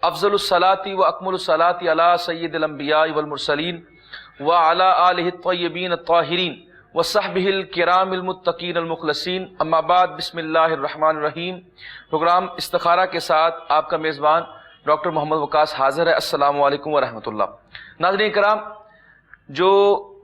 افضل الصلاۃ و اکمل الصلاۃ علی سید الانبیاء والمرسلین وعلی آلہ الطیبین الطاہرین وصحبہ الکرام المتقین المخلصین، اما بعد، بسم اللہ الرحمن الرحیم۔ پروگرام استخارہ کے ساتھ آپ کا میزبان ڈاکٹر محمد وقاص حاضر ہے۔ السلام علیکم ورحمۃ اللہ۔ ناظرین کرام، جو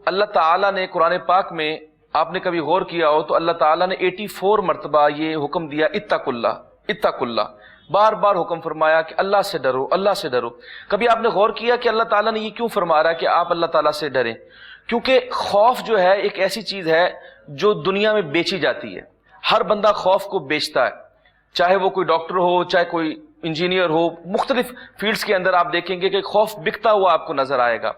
اللہ تعالیٰ نے قرآن پاک میں، آپ نے کبھی غور کیا ہو تو اللہ تعالیٰ نے 84 مرتبہ یہ حکم دیا، اتقوا اللہ، اتقوا اللہ، بار بار حکم فرمایا کہ اللہ سے ڈرو، اللہ سے ڈرو۔ کبھی آپ نے غور کیا کہ اللہ تعالیٰ نے یہ کیوں فرما رہا ہے کہ آپ اللہ تعالیٰ سے ڈریں؟ کیونکہ خوف جو ہے ایک ایسی چیز ہے جو دنیا میں بیچی جاتی ہے۔ ہر بندہ خوف کو بیچتا ہے، چاہے وہ کوئی ڈاکٹر ہو، چاہے کوئی انجینئر ہو، مختلف فیلڈز کے اندر آپ دیکھیں گے کہ خوف بکتا ہوا آپ کو نظر آئے گا،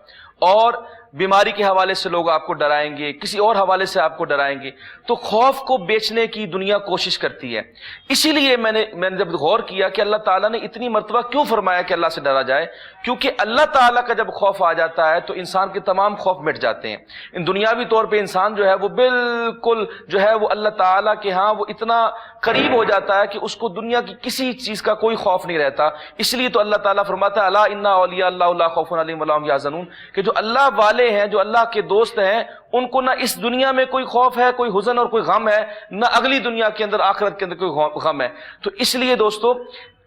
اور بیماری کے حوالے سے لوگ آپ کو ڈرائیں گے، کسی اور حوالے سے آپ کو ڈرائیں گے۔ تو خوف کو بیچنے کی دنیا کوشش کرتی ہے۔ اسی لیے میں نے جب غور کیا کہ اللہ تعالیٰ نے اتنی مرتبہ کیوں فرمایا کہ اللہ سے ڈرا جائے، کیونکہ اللہ تعالیٰ کا جب خوف آ جاتا ہے تو انسان کے تمام خوف مٹ جاتے ہیں۔ دنیاوی طور پہ انسان جو ہے وہ بالکل جو ہے وہ اللہ تعالیٰ کے ہاں وہ اتنا قریب ہو جاتا ہے کہ اس کو دنیا کی کسی چیز کا کوئی خوف نہیں رہتا۔ اس لیے تو اللہ تعالیٰ فرماتا ہے الا ان اولیاء اللہ لا خوف علیہم ولا هم يحزنون، کہ جو اللہ والے ہیں، جو اللہ کے دوست ہیں، ان کو نہ اس دنیا میں کوئی خوف ہے، کوئی حزن اور کوئی غم ہے، نہ اگلی دنیا کے اندر، آخرت کے اندر کوئی غم ہے۔ تو اس لیے دوستو،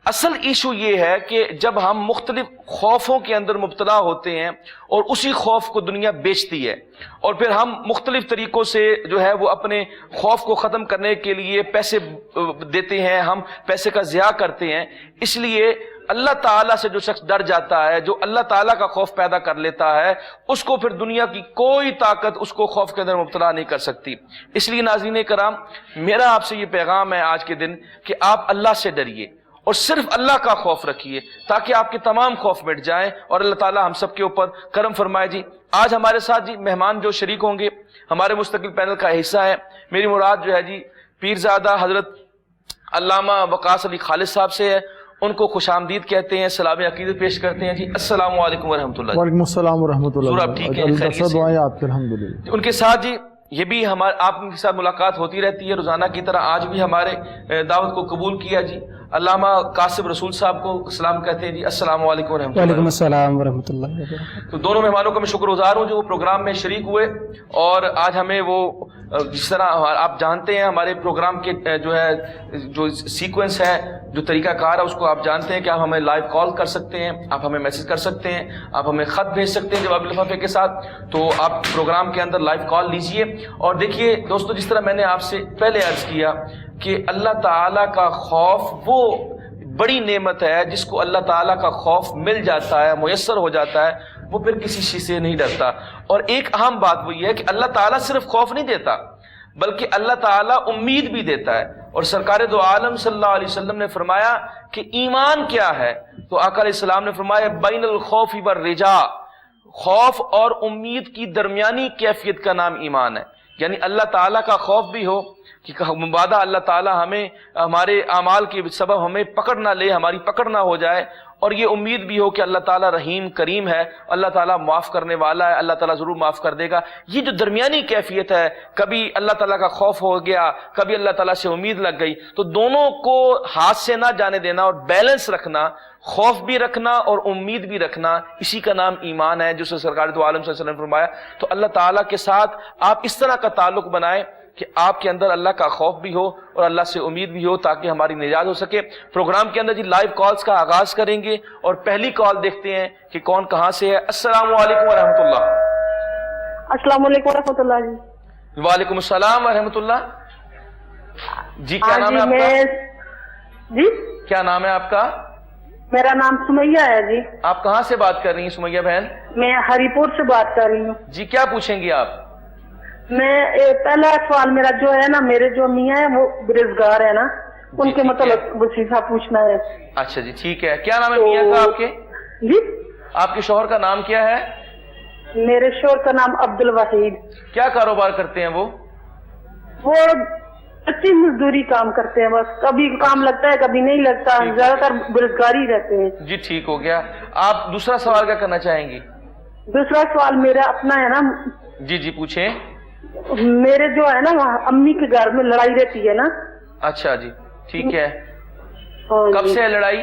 اصل ایشو یہ ہے کہ جب ہم مختلف خوفوں کے اندر مبتلا ہوتے ہیں اور اسی خوف کو دنیا بیچتی ہے، اور پھر ہم مختلف طریقوں سے جو ہے وہ اپنے خوف کو ختم کرنے کے لیے پیسے دیتے ہیں، ہم پیسے کا ضیاع کرتے ہیں۔ اس لیے اللہ تعالیٰ سے جو شخص ڈر جاتا ہے، جو اللہ تعالیٰ کا خوف پیدا کر لیتا ہے، اس کو پھر دنیا کی کوئی طاقت اس کو خوف کے اندر مبتلا نہیں کر سکتی۔ اس لیے ناظرین کرام، میرا آپ سے یہ پیغام ہے آج کے دن کہ آپ اللہ سے ڈریے اور صرف اللہ کا خوف رکھیے، تاکہ آپ کے تمام خوف مٹ جائیں اور اللہ تعالیٰ ہم سب کے اوپر کرم فرمائے۔ جی آج ہمارے ساتھ جی مہمان جو شریک ہوں گے ہمارے مستقل پینل کا حصہ ہے، میری مراد جو ہے جی پیرزادہ حضرت علامہ وقاص علی خالد صاحب سے ہے۔ ان کو خوش آمدید کہتے ہیں، سلام عقیدت پیش کرتے ہیں۔ جی السلام علیکم ورحمۃ اللہ۔ وعلیکم السلام ورحمۃ اللہ۔ آپ ٹھیک ہیں؟ خیریت سے؟ دعائیں آپ کی الحمدللہ۔ ان کے ساتھ جی یہ بھی آپ کے ساتھ ملاقات ہوتی رہتی ہے روزانہ کی طرح، آج بھی ہمارے دعوت کو قبول کیا جی علامہ قاسم رسول صاحب کو سلام کہتے ہیں۔ جی السلام علیکم ورحمۃ اللہ۔ وعلیکم السلام ورحمۃ اللہ۔ تو دونوں مہمانوں کا میں شکر گزار ہوں جو وہ پروگرام میں شریک ہوئے، اور آج ہمیں وہ جس طرح آپ جانتے ہیں ہمارے پروگرام کے جو ہے جو سیکوینس ہے، جو طریقہ کار ہے، اس کو آپ جانتے ہیں کہ آپ ہمیں لائیو کال کر سکتے ہیں، آپ ہمیں میسج کر سکتے ہیں، آپ ہمیں خط بھیج سکتے ہیں جواب لفافے کے ساتھ۔ تو آپ پروگرام کے اندر لائیو کال لیجئے۔ اور دیکھیے دوستو، جس طرح میں نے آپ سے پہلے عرض کیا کہ اللہ تعالیٰ کا خوف وہ بڑی نعمت ہے، جس کو اللہ تعالیٰ کا خوف مل جاتا ہے، میسر ہو جاتا ہے، وہ پھر کسی چیز سے نہیں ڈرتا۔ اور ایک اہم بات وہ یہ ہے کہ اللہ تعالیٰ صرف خوف نہیں دیتا، بلکہ اللہ تعالیٰ امید بھی دیتا ہے۔ اور سرکار دو عالم صلی اللہ علیہ وسلم نے فرمایا کہ ایمان کیا ہے، تو آقا علیہ السلام نے فرمایا بین الخوف والرجاء، خوف اور امید کی درمیانی کیفیت کا نام ایمان ہے۔ یعنی اللہ تعالیٰ کا خوف بھی ہو کہ مبادہ اللہ تعالیٰ ہمیں ہمارے اعمال کے سبب ہمیں پکڑ نہ لے، ہماری پکڑ نہ ہو جائے، اور یہ امید بھی ہو کہ اللہ تعالیٰ رحیم کریم ہے، اللہ تعالیٰ معاف کرنے والا ہے، اللہ تعالیٰ ضرور معاف کر دے گا۔ یہ جو درمیانی کیفیت ہے، کبھی اللہ تعالیٰ کا خوف ہو گیا، کبھی اللہ تعالیٰ سے امید لگ گئی، تو دونوں کو ہاتھ سے نہ جانے دینا اور بیلنس رکھنا، خوف بھی رکھنا اور امید بھی رکھنا، اسی کا نام ایمان ہے، جسے سرکار دو عالم صلی اللہ علیہ وسلم نے فرمایا۔ تو اللہ تعالیٰ کے ساتھ آپ اس طرح کا تعلق بنائیں کہ آپ کے اندر اللہ کا خوف بھی ہو اور اللہ سے امید بھی ہو، تاکہ ہماری نجات ہو سکے۔ پروگرام کے اندر جی لائیو کالز کا آغاز کریں گے، اور پہلی کال دیکھتے ہیں کہ کون کہاں سے ہے۔ السلام علیکم ورحمۃ اللہ۔ السلام علیکم ورحمۃ اللہ جی۔ وعلیکم السلام ورحمۃ اللہ۔ جی کیا نام ہے آپ کا؟ جی کیا نام ہے آپ کا؟ میرا نام سمیہ ہے جی۔ آپ کہاں سے بات کر رہی ہیں سمیہ بہن؟ میں ہری پور سے بات کر رہی ہوں جی کیا پوچھیں گی آپ؟ میں پہلا سوال میرا جو ہے نا، میرے جو میاں ہیں وہ بےروزگار ہے نا، ان کے مطلب وظیفہ پوچھنا ہے۔ اچھا جی ٹھیک ہے، کیا نام ہے میاں کا آپ کے؟ جی آپ کے شوہر کا نام کیا ہے؟ میرے شوہر کا نام عبد الوحید۔ کیا کاروبار کرتے ہیں وہ؟ وہ اچھی مزدوری کام کرتے ہیں، بس کبھی کام لگتا ہے کبھی نہیں لگتا، زیادہ تر بےروزگاری رہتے ہیں۔ جی ٹھیک ہو گیا۔ آپ دوسرا سوال کیا کرنا چاہیں گی؟ دوسرا سوال میرا اپنا ہے نا۔ جی جی پوچھیں۔ میرے جو ہے نا وہاں امی کے گھر میں لڑائی رہتی ہے نا۔ اچھا جی ٹھیک ہے، کب سے ہے لڑائی؟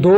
2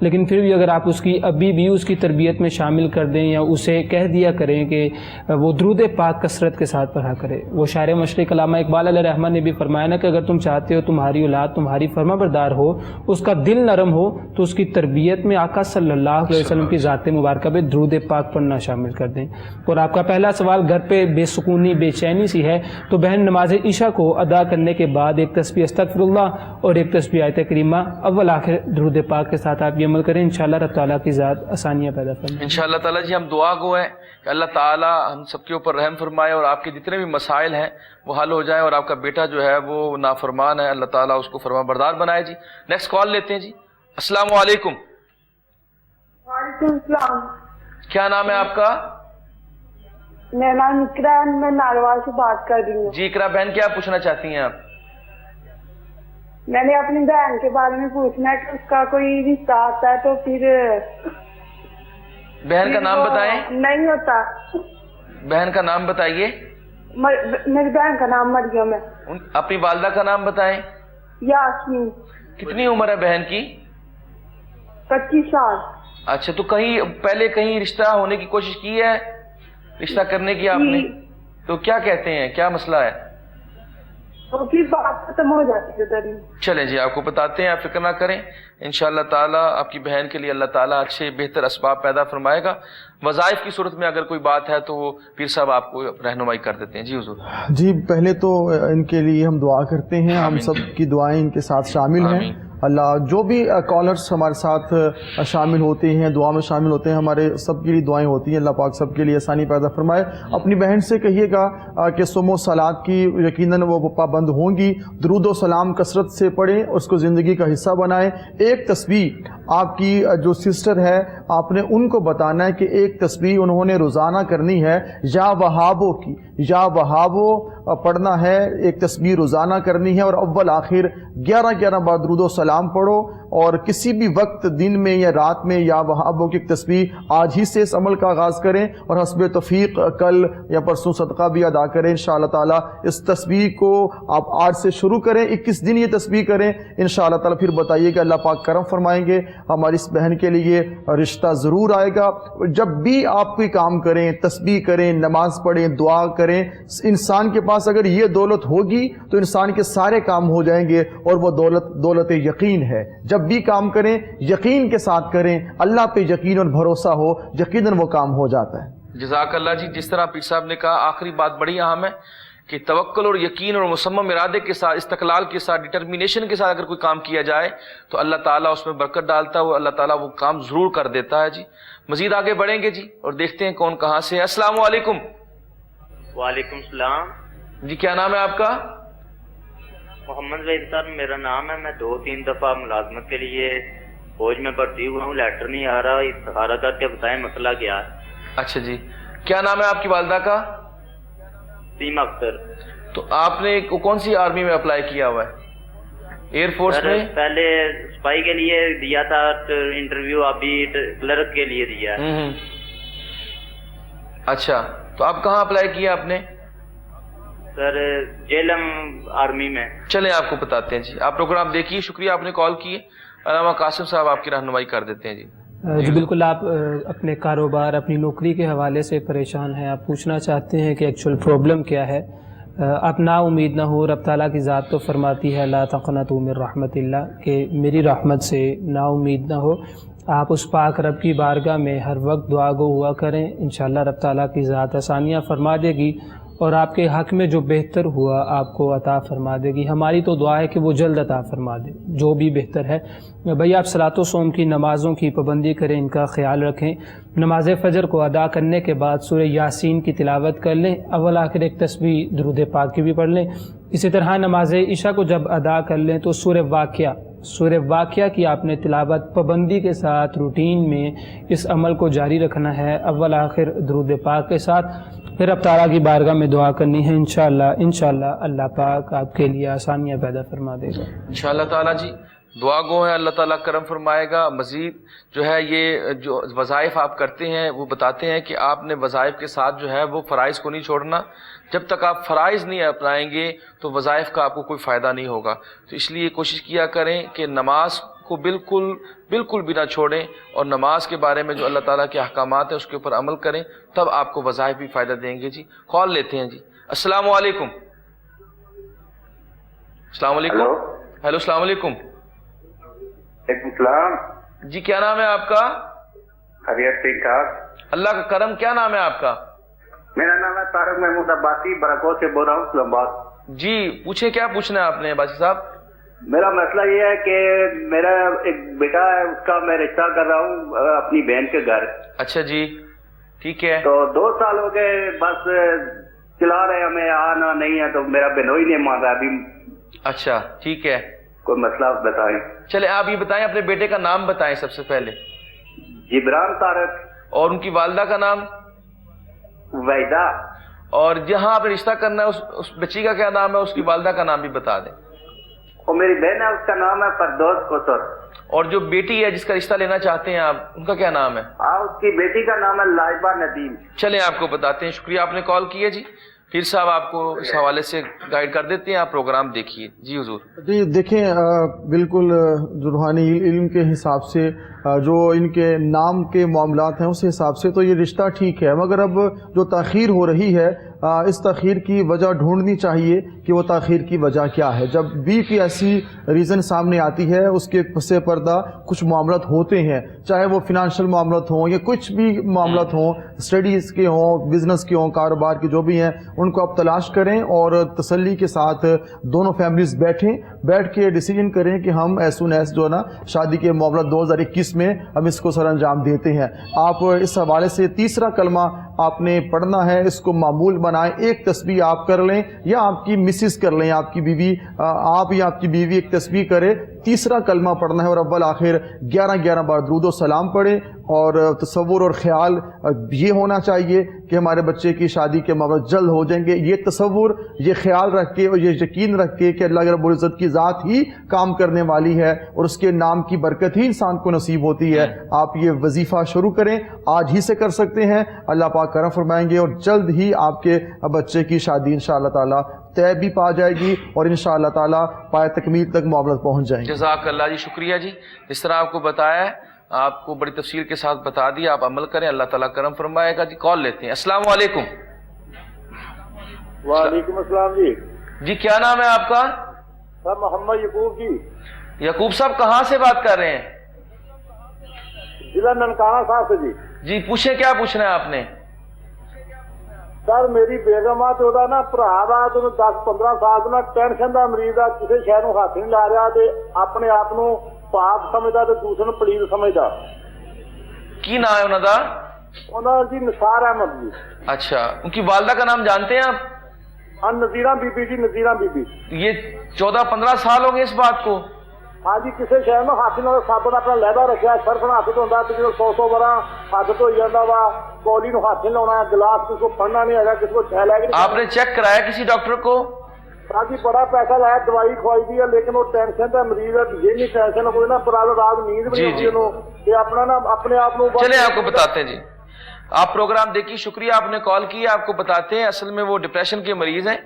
لیکن پھر بھی اگر آپ اس کی ابھی بھی اس کی تربیت میں شامل کر دیں یا اسے کہہ دیا کریں کہ وہ درود پاک کثرت کے ساتھ پڑھا کرے. وہ شاعر مشرق علامہ اقبال علیہ رحمۃ نے بھی فرمایا نا کہ اگر تم چاہتے ہو تمہاری اولاد تمہاری فرما بردار ہو, اس کا دل نرم ہو, تو اس کی تربیت میں آقا صلی اللہ علیہ وسلم کی ذات مبارکہ پہ درود پاک پڑھنا شامل کر دیں. اور آپ کا پہلا سوال گھر پہ بے سکونی بے چینی سی ہے, تو بہن نماز عشاء کو ادا کرنے کے بعد ایک تسبیح استغفر اللہ اور ایک تسبیح آیت کریمہ اول آخر درود پاک کے ساتھ آپ یہ عمل کریں. انشاءاللہ رب تعالیٰ کی ذات آسانیاں پیدا فرمائے. انشاءاللہ تعالیٰ جی ہم دعا گو ہیں کہ اللہ تعالیٰ ہم سب کے اوپر رحم فرمائے اور آپ کے جتنے بھی مسائل ہیں وہ حل ہو جائیں, اور آپ کا بیٹا جو ہے وہ نافرمان ہے, اللہ تعالیٰ اس کو فرما بردار بنائے. جی نیکسٹ کال لیتے ہیں. جی السلام علیکم. وعلیکم السلام. کیا نام ہے آپ کا؟ میرا نام اقرا ہے, میں ناروال سے بات کر رہی ہوں. جی اقرا بہن کیا پوچھنا چاہتی ہیں آپ؟ میں نے اپنی بہن کے بارے میں پوچھنا ہے کہ اس کا کوئی رشتہ آتا ہے تو پھر بہن کا نام بتائیں. نہیں ہوتا. بہن کا نام بتائیے. میری بہن کا نام مریم ہے. اپنی والدہ کا نام بتائیں. یاسمین. کتنی عمر ہے بہن کی؟ 25 سال. اچھا, تو پہلے کہیں رشتہ ہونے کی کوشش کی ہے, رشتہ کرنے کی آپ نے؟ تو کیا کہتے ہیں, کیا مسئلہ ہے؟ تو پھر بات ختم ہو جاتی ہے. چلیں جی آپ کو بتاتے ہیں, آپ فکر نہ کریں. انشاءاللہ تعالیٰ آپ کی بہن کے لیے اللہ تعالیٰ اچھے بہتر اسباب پیدا فرمائے گا. وظائف کی صورت میں اگر کوئی بات ہے تو وہ پیر صاحب آپ کو رہنمائی کر دیتے ہیں. جی حضور. جی پہلے تو ان کے لیے ہم دعا کرتے ہیں, ہم سب کی دعائیں ان کے ساتھ شامل ہیں. اللہ جو بھی کالرز ہمارے ساتھ شامل ہوتے ہیں, دعا میں شامل ہوتے ہیں, ہمارے سب کے لیے دعائیں ہوتی ہیں. اللہ پاک سب کے لیے آسانی پیدا فرمائے. اپنی بہن سے کہیے گا کہ صوم و صلات کی یقیناً وہ پابند ہوں گی, درود و سلام کثرت سے پڑھیں, اس کو زندگی کا حصہ بنائیں. ایک تسبیح آپ کی جو سسٹر ہے آپ نے ان کو بتانا ہے کہ ایک تسبیح انہوں نے روزانہ کرنی ہے, یا وہابوں کی, یا وہابوں پڑھنا ہے, ایک تسبیح روزانہ کرنی ہے, اور اول آخر 11 بار درود و سلام پڑھو. اور کسی بھی وقت دن میں یا رات میں یا وہابوں کی ایک تسبیح آج ہی سے اس عمل کا آغاز کریں, اور حسب توفیق کل یا پرسوں صدقہ بھی ادا کریں. انشاءاللہ تعالیٰ اس تسبیح کو آپ آج سے شروع کریں, 21 دن یہ تسبیح کریں. انشاءاللہ تعالیٰ پھر بتائیے کہ اللہ پاک کرم فرمائیں گے, ہماری اس بہن کے لیے رشتہ ضرور آئے گا. جب بھی آپ کوئی کام کریں, تسبیح کریں, نماز پڑھیں, دعا کریں, انسان کے پاس اگر یہ دولت ہوگی تو انسان کے سارے کام ہو جائیں گے, اور وہ دولت یقین ہے. جب بھی کام کریں یقین کے ساتھ کریں, اللہ پہ یقین اور بھروسہ ہو, یقیناً وہ کام ہو جاتا ہے. جزاک اللہ جی. جس طرح پیر صاحب نے کہا, آخری بات بڑی اہم ہے کہ توکل اور یقین اور مصمم ارادے کے ساتھ, استقلال کے ساتھ, ڈٹرمینیشن کے ساتھ اگر کوئی کام کیا جائے تو اللہ تعالیٰ اس میں برکت ڈالتا ہے, وہ اللہ تعالیٰ وہ کام ضرور کر دیتا ہے. جی مزید آگے بڑھیں گے جی اور دیکھتے ہیں کون کہاں سے ہے. السلام علیکم. وعلیکم السلام. جی کیا نام ہے آپ کا؟ محمد وحید صاحب میرا نام ہے. میں 2-3 دفعہ ملازمت کے لیے فوج میں بھرتی ہوا ہوں, لیٹر نہیں آ رہا, استخارہ کر کے بتائیں مسئلہ کیا ہے. اچھا جی, کیا نام ہے آپ کی والدہ کا؟ سیما اختر. تو آپ نے کون سی آرمی میں اپلائی کیا ہوا ہے؟ ایئر فورس میں؟ پہلے سپاہی کے لیے دیا تھا انٹرویو, ابھی کلرک کے لیے دیا ہے. اچھا, تو آپ کہاں اپلائی کیا آپ نے؟ سر جیلم آرمی میں. چلیں آپ کو بتاتے ہیں. جی آپ پروگرام دیکھیے, شکریہ آپ نے کال کی. علامہ قاسم صاحب آپ کی رہنمائی کر دیتے ہیں. جی بالکل, آپ اپنے کاروبار اپنی نوکری کے حوالے سے پریشان ہیں, آپ پوچھنا چاہتے ہیں کہ ایکچوئل پرابلم کیا ہے. آپ نا امید نہ ہو, رب تعالیٰ کی ذات تو فرماتی ہے لا تقنطوا من رحمت اللہ, کہ میری رحمت سے نا امید نہ ہو. آپ اس پاک رب کی بارگاہ میں ہر وقت دعا گو ہوا کریں, انشاءاللہ رب تعالیٰ کی ذات آسانیاں فرما دے گی, اور آپ کے حق میں جو بہتر ہوا آپ کو عطا فرما دے گی. ہماری تو دعا ہے کہ وہ جلد عطا فرما دے جو بھی بہتر ہے. بھئی آپ صلاۃ و صوم کی نمازوں کی پابندی کریں, ان کا خیال رکھیں. نماز فجر کو ادا کرنے کے بعد سورہ یاسین کی تلاوت کر لیں, اول آخر ایک تسبیح درود پاک کی بھی پڑھ لیں. اسی طرح نماز عشاء کو جب ادا کر لیں تو سورہ واقعہ کی آپ نے تلاوت پابندی کے ساتھ روٹین میں اس عمل کو جاری رکھنا ہے, اول آخر درود پاک کے ساتھ. پھر اب تعالیٰ کی بارگاہ میں دعا کرنی ہے. انشاءاللہ اللہ پاک آپ کے لیے آسانیاں پیدا فرما دے گا انشاءاللہ تعالیٰ. جی دعا گو ہے, اللہ تعالیٰ کرم فرمائے گا. مزید جو ہے یہ جو وظائف آپ کرتے ہیں وہ بتاتے ہیں کہ آپ نے وظائف کے ساتھ جو ہے وہ فرائض کو نہیں چھوڑنا. جب تک آپ فرائض نہیں اپنائیں گے تو وظائف کا آپ کو کوئی فائدہ نہیں ہوگا. تو اس لیے کوشش کیا کریں کہ نماز کو بالکل بھی نہ چھوڑیں اور نماز کے بارے میں جو اللہ تعالیٰ کے احکامات ہیں اس کے اوپر عمل کریں، تب آپ کو وظائف بھی فائدہ دیں گے جی۔ کال لیتے ہیں جی۔ السلام علیکم۔ السلام علیکم۔ ہیلو السلام علیکم۔ وعلیکم السلام جی کیا نام ہے آپ کا؟ خیریت ٹھیک ٹھاک، اللہ کا کرم، کیا نام ہے آپ کا؟ میرا نام ہے طارق محمود عباسی، برکو سے بول رہا ہوں، اسلام آباد۔ جی پوچھیں، کیا پوچھنا ہے آپ نے عباسی صاحب؟ میرا مسئلہ یہ ہے کہ میرا ایک بیٹا ہے، اس کا میں رشتہ کر رہا ہوں اپنی بہن کے گھر۔ اچھا جی ٹھیک ہے۔ تو 2 سال ہو گئے، بس چلا رہے ہمیں، آنا نہیں ہے، تو میرا بہنوئی نہیں مان رہا ابھی۔ اچھا ٹھیک ہے، کوئی مسئلہ بتائیں۔ چلے آپ یہ بتائیں، اپنے بیٹے کا نام بتائیں سب سے پہلے۔ جبران طارق۔ اور ان کی والدہ کا نام؟ وحیدہ۔ اور جہاں آپ نے رشتہ کرنا ہے اس بچی کا کیا نام ہے، اس کی والدہ کا نام بھی بتا دیں۔ وہ میری بہن ہے، اس کا نام ہے فردوس کوثر۔ اور جو بیٹی ہے جس کا رشتہ لینا چاہتے ہیں آپ، ان کا کیا نام ہے؟ اس کی بیٹی کا نام ہے لائبہ ندیم۔ چلیں آپ کو بتاتے ہیں، شکریہ آپ نے کال کی ہے جی۔ پھر صاحب آپ کو اس حوالے سے گائیڈ کر دیتے ہیں، آپ پروگرام دیکھیے جی حضور۔ جی دیکھیں، بالکل جو روحانی علم کے حساب سے جو ان کے نام کے معاملات ہیں اس حساب سے تو یہ رشتہ ٹھیک ہے، مگر اب جو تاخیر ہو رہی ہے اس تاخیر کی وجہ ڈھونڈنی چاہیے کہ وہ تاخیر کی وجہ کیا ہے۔ جب بھی کوئی ایسی ریزن سامنے آتی ہے، اس کے پس پردہ کچھ معاملات ہوتے ہیں، چاہے وہ فنانشل معاملات ہوں یا کچھ بھی معاملات ہوں، اسٹڈیز کے ہوں، بزنس کے ہوں، کاروبار کے جو بھی ہیں، ان کو آپ تلاش کریں اور تسلی کے ساتھ دونوں فیملیز بیٹھ کے ڈیسیجن کریں کہ ہم ایز سون ایز جو ہے نا شادی کے معاملات 2021 میں ہم اس کو سر انجام دیتے ہیں۔ آپ اس حوالے سے تیسرا کلمہ آپ نے پڑھنا ہے، اس کو معمول بنائیں۔ ایک تسبیح آپ کر لیں یا آپ کی مسز کر لیں، آپ کی بیوی، آپ یا آپ کی بیوی ایک تسبیح کرے، تیسرا کلمہ پڑھنا ہے اور اول آخر 11 بار درود و سلام پڑھیں۔ اور تصور اور خیال یہ ہونا چاہیے کہ ہمارے بچے کی شادی کے معاملات جلد ہو جائیں گے۔ یہ تصور، یہ خیال رکھ کے اور یہ یقین رکھ کے کہ اللہ رب العزت کی ذات ہی کام کرنے والی ہے اور اس کے نام کی برکت ہی انسان کو نصیب ہوتی ہے، آپ یہ وظیفہ شروع کریں، آج ہی سے کر سکتے ہیں، اللہ پاک کرم فرمائیں گے اور جلد ہی آپ کے بچے کی شادی انشاءاللہ تعالی طے بھی پا جائے گی اور انشاءاللہ تعالی پائے تکمیل تک معاملات پہنچ جائیں گے۔ جزاک اللہ جی، شکریہ جی۔ اس طرح آپ کو بتایا ہے، آپ کو بڑی تفصیل کے ساتھ بتا دیا، آپ عمل کریں، اللہ تعالیٰ کرم فرمائے گا جی۔ کال لیتے ہیں۔ السلام علیکم۔ وعلیکم السلام جی۔ جی کیا نام ہے آپ کا؟ سر محمد یعقوب جی۔ یعقوب صاحب کہاں سے بات کر رہے ہیں؟ ضلع ننکانہ صاحب سے جی۔ جی پوچھیں، کیا پوچھنا ہے آپ نے؟ سر میری بیگم آ تو نا برا وا 10-15 سال تو ٹینشن کا مریض آ، کسی شہر کو ہاتھ نہیں لا رہا، اپنے آپ کو پاک سمجھتا تو دوسرے کو پلیز سمجھتا۔ کی نام ہے انہوں کا؟ انہوں جی نثار احمد جی۔ اچھا، ان کی والدہ کا نام جانتے ہیں آپ؟ ہاں نذیرہ بی بی جی، نذیرہ بی بی۔ یہ 14-15 سال ہو گئے اس بات کو؟ ہاں جی، کسی شہر میں ہاتھ نہ سابن اپنا لہدا رکھا، سرف ہاتھ دھوتا تو جب 100 بار ہاتھ دھوئی جاتا وا، کولی نو ہاتھ نہیں لاؤنا، گلاس کسی کو پڑھنا نہیں ہے، کسی کو چھیلا نہیں۔ آپ نے چیک کرایا کسی ڈاکٹر کو؟ ہاں جی بڑا پیسہ لایا، دوائی کھوائی دی ہے، لیکن وہ ٹینشن کا مریض ہے، یہ نہیں ٹینشن کوئی نا، رات نیند بھی نہیں آتی کہ اپنا نا اپنے آپ کو۔ چلیں آپ کو بتاتے ہیں جی، آپ پروگرام دیکھیے، شکریہ آپ نے کال کی، آپ کو بتاتے ہیں اصل میں وہ ڈپریشن کے مریض ہیں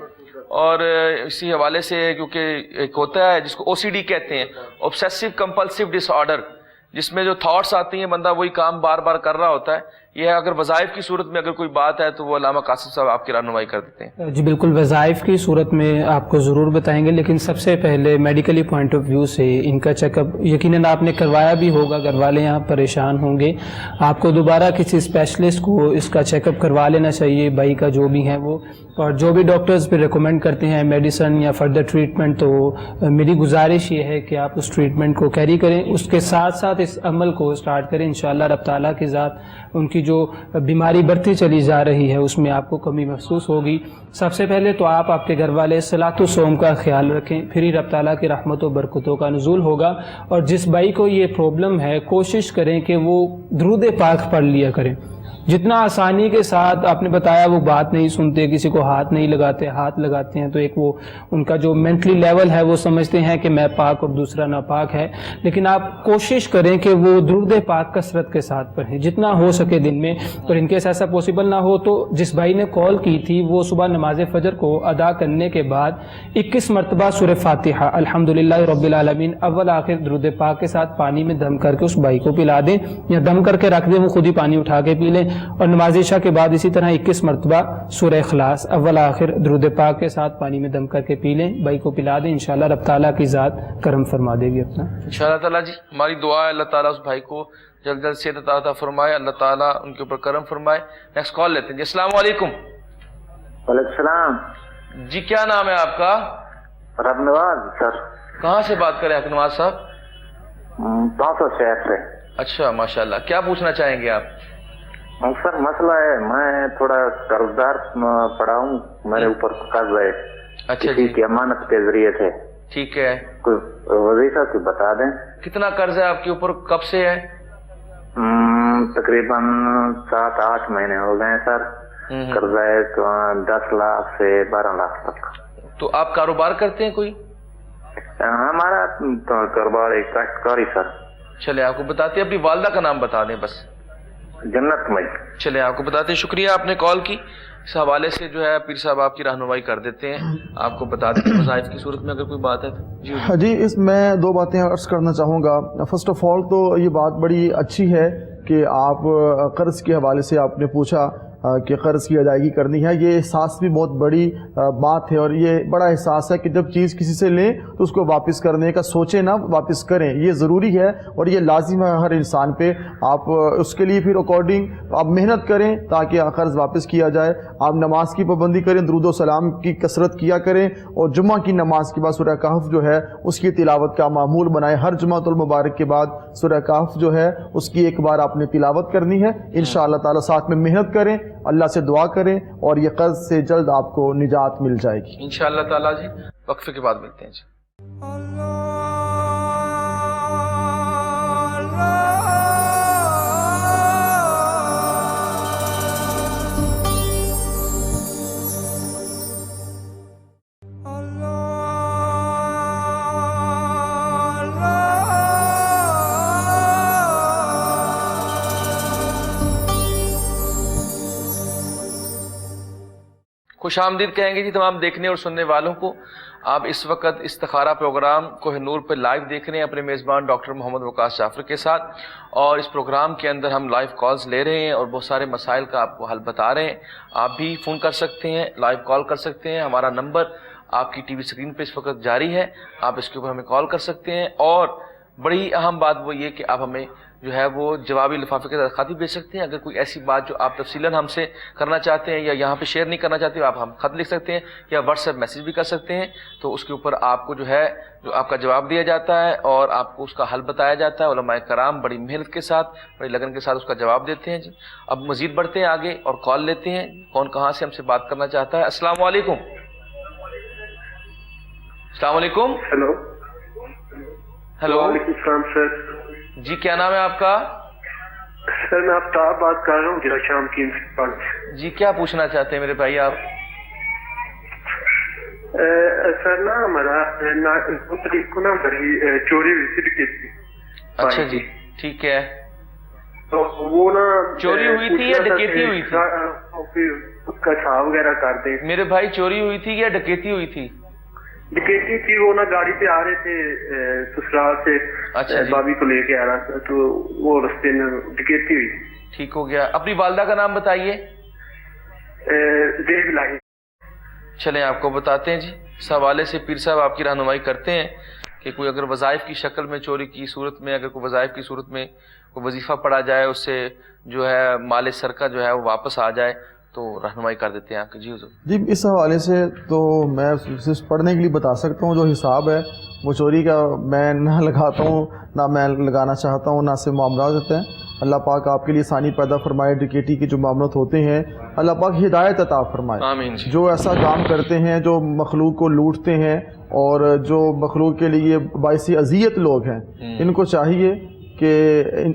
اور اسی حوالے سے کیونکہ ایک ہوتا ہے جس کو او سی ڈی کہتے ہیں، اوبسیسو کمپلسو ڈس آرڈر، جس میں جو تھاٹس آتی ہیں بندہ وہی کام بار بار کر رہا ہوتا ہے۔ یہ اگر وظائف کی صورت میں اگر کوئی بات ہے تو وہ علامہ قاسم صاحب آپ کی رہنمائی کر دیتے ہیں۔ جی بالکل، وظائف کی صورت میں آپ کو ضرور بتائیں گے، لیکن سب سے پہلے میڈیکلی پوائنٹ آف ویو سے ان کا چیک اپ یقیناً آپ نے کروایا بھی ہوگا، گھر والے یہاں پریشان ہوں گے، آپ کو دوبارہ کسی اسپیشلسٹ کو اس کا چیک اپ کروا لینا چاہیے، بھائی کا جو بھی ہے وہ، اور جو بھی ڈاکٹرز پہ ریکمینڈ کرتے ہیں میڈیسن یا فردر ٹریٹمنٹ، تو میری گزارش یہ ہے کہ آپ اس ٹریٹمنٹ کو کیری کریں، اس کے ساتھ ساتھ اس عمل کو اسٹارٹ کریں، انشاءاللہ رب تعالیٰ کی ذات ان کی جو بیماری بڑھتی چلی جا رہی ہے اس میں آپ کو کمی محسوس ہوگی۔ سب سے پہلے تو آپ کے گھر والے صلاۃ و صوم کا خیال رکھیں، پھر ہی رب تعالیٰ کی رحمت و برکتوں کا نزول ہوگا۔ اور جس بھائی کو یہ پرابلم ہے کوشش کریں کہ وہ درود پاک پڑھ لیا کریں، جتنا آسانی کے ساتھ آپ نے بتایا وہ بات نہیں سنتے، کسی کو ہاتھ نہیں لگاتے، ہاتھ لگاتے ہیں تو ایک وہ ان کا جو مینٹلی لیول ہے وہ سمجھتے ہیں کہ میں پاک اور دوسرا ناپاک ہے. لیکن آپ کوشش کریں کہ وہ درود پاک کثرت کے ساتھ پڑھیں جتنا ہو سکے دن میں. اور ان کیس ایسا پاسبل نہ ہو تو جس بھائی نے کال کی تھی وہ صبح نماز فجر کو ادا کرنے کے بعد 21 مرتبہ سورہ فاتحہ الحمدللہ رب العالمین اول آخر درود پاک کے ساتھ پانی میں دم کر کے اس بھائی کو پلا دیں، یا دم کر کے رکھ دیں، وہ خود ہی پانی اٹھا کے پی لیں. اور نماز عشاء کے بعد اسی طرح 21 مرتبہ سورہ اخلاص اول آخر درود پاک کے ساتھ پانی میں دم کر کے پی لیں، بھائی کو پلا دیں. انشاءاللہ رب تعالیٰ کی ذات کرم فرما دے گی اپنا. انشاءاللہ تعالیٰ جی ہماری دعا ہے اللہ تعالیٰ اس بھائی کو جلد جلد صحت عطا فرمائے، اللہ تعالیٰ ان کے اوپر کرم فرمائے. نیکسٹ کال لیتے ہیں جی. السلام علیکم. وعلیکم السلام. جی کیا نام ہے آپ کا؟ رب نواز سر. کہاں سے بات کریں حق نواز صاحب؟ 500 شہر سے. اچھا ماشاءاللہ، کیا پوچھنا چاہیں گے آپ؟ سر مسئلہ ہے میں تھوڑا قرضدار پڑا ہوں، میرے اوپر قرض ہے. اچھا کسی کی امانت کے ذریعے سے. ٹھیک ہے. کوئی وظیفہ کوئی بتا دیں. کتنا قرض ہے آپ کے اوپر، کب سے ہے؟ تقریباً 7-8 مہینے ہو گئے ہیں سر. قرض ہے 10 لاکھ سے 12 لاکھ تک. تو آپ کاروبار کرتے ہیں کوئی؟ ہمارا کاروبار ایک کاشتکاری سر. چلے آپ کو بتاتے ہیں، اپنی والدہ کا نام بتا دیں بس. جنت مئی. چلے آپ کو بتاتے ہیں. شکریہ آپ نے کال کی. اس حوالے سے جو ہے پیر صاحب آپ کی رہنمائی کر دیتے ہیں، آپ کو بتا دیتے ہیں وظائف کی صورت میں اگر کوئی بات ہے تو. جی اس میں 2 باتیں عرض کرنا چاہوں گا. فرسٹ آف آل تو یہ بات بڑی اچھی ہے کہ آپ قرض کے حوالے سے آپ نے پوچھا کہ قرض کی ادائیگی کرنی ہے. یہ احساس بھی بہت بڑی بات ہے، اور یہ بڑا احساس ہے کہ جب چیز کسی سے لیں تو اس کو واپس کرنے کا سوچیں نہ، واپس کریں. یہ ضروری ہے اور یہ لازم ہے ہر انسان پہ. آپ اس کے لیے پھر اکارڈنگ آپ محنت کریں تاکہ قرض واپس کیا جائے. آپ نماز کی پابندی کریں، درود و سلام کی کثرت کیا کریں، اور جمعہ کی نماز کے بعد سورہ کہف جو ہے اس کی تلاوت کا معمول بنائیں. ہر جمعۃ المبارک کے بعد سورہ کہف جو ہے اس کی ایک بار آپ نے تلاوت کرنی ہے. انشاءاللہ تعالیٰ ساتھ میں محنت کریں، اللہ سے دعا کریں، اور یہ قرض سے جلد آپ کو نجات مل جائے گی انشاءاللہ تعالیٰ. جی وقفے کے بعد ملتے ہیں جی. خوش آمدید کہیں گے جی تمام دیکھنے اور سننے والوں کو. آپ اس وقت استخارہ پروگرام کوہ نور پہ لائیو دیکھ رہے ہیں اپنے میزبان ڈاکٹر محمد وقاص جعفر کے ساتھ، اور اس پروگرام کے اندر ہم لائیو کالز لے رہے ہیں اور بہت سارے مسائل کا آپ کو حل بتا رہے ہیں. آپ بھی فون کر سکتے ہیں، لائیو کال کر سکتے ہیں. ہمارا نمبر آپ کی ٹی وی اسکرین پہ اس وقت جاری ہے، آپ اس کے اوپر ہمیں کال کر سکتے ہیں. اور بڑی اہم بات وہ یہ کہ آپ ہمیں جو ہے وہ جوابی لفافے کے ساتھ خط بھی بھیج سکتے ہیں. اگر کوئی ایسی بات جو آپ تفصیلاً ہم سے کرنا چاہتے ہیں یا یہاں پہ شیئر نہیں کرنا چاہتے آپ ہم خط لکھ سکتے ہیں یا واٹس ایپ میسیج بھی کر سکتے ہیں. تو اس کے اوپر آپ کو جو ہے جو آپ کا جواب دیا جاتا ہے اور آپ کو اس کا حل بتایا جاتا ہے. علماء کرام بڑی محنت کے ساتھ بڑی لگن کے ساتھ اس کا جواب دیتے ہیں. جی اب مزید بڑھتے ہیں آگے اور کال لیتے ہیں. کون کہاں سے ہم سے بات کرنا چاہتا ہے؟ السلام علیکم. السلام علیکم. ہیلو. ہیلو. وعلیکم السلام سر. جی کیا نام ہے آپ کا؟ سر میں آفتاب بات کر رہا ہوں ضلع شام کی. جی کیا پوچھنا چاہتے ہیں میرے بھائی آپ؟ سر نا ہمارا کو نا بڑی چوری ہوئی تھی ڈکیتی. اچھا جی ٹھیک ہے. تو وہ نا چوری ہوئی تھی یا ڈکیتی ہوئی تھی؟ اس کا حساب وغیرہ کر دیں. میرے بھائی چوری ہوئی تھی یا ڈکیتی ہوئی تھی؟ ڈکیتی تھی. وہ نا گاڑی پہ آ رہے تھے سسرال سے. اچھا بابی کو لے کے آ رہا تھا تو وہ رستے میں ڈکیتی ہوئی. ٹھیک ہو گیا. اپنی والدہ کا نام بتائیے. دیو لاہی. چلیں آپ کو بتاتے ہیں. جی اس حوالے سے پیر صاحب آپ کی رہنمائی کرتے ہیں کہ کوئی اگر وظائف کی شکل میں چوری کی صورت میں اگر کوئی وظائف کی صورت میں کوئی وظیفہ پڑھا جائے اس سے جو ہے مال سرقہ جو ہے وہ واپس آ جائے تو رہنمائی کر دیتے ہیں آپ کی. جی حضور. جی اس حوالے سے تو میں صرف پڑھنے کے لیے بتا سکتا ہوں جو حساب ہے وہ چوری کا میں نہ لگاتا ہوں نہ میں لگانا چاہتا ہوں نہ سے معاملات ہوتے ہیں. اللہ پاک آپ کے لیے آسانی پیدا فرمائے. ڈکیٹی کے جو معاملات ہوتے ہیں اللہ پاک ہدایت عطا فرمائے. آمین. جو ایسا کام کرتے ہیں جو مخلوق کو لوٹتے ہیں اور جو مخلوق کے لیے باعث اذیت لوگ ہیں ان کو چاہیے کہ کہ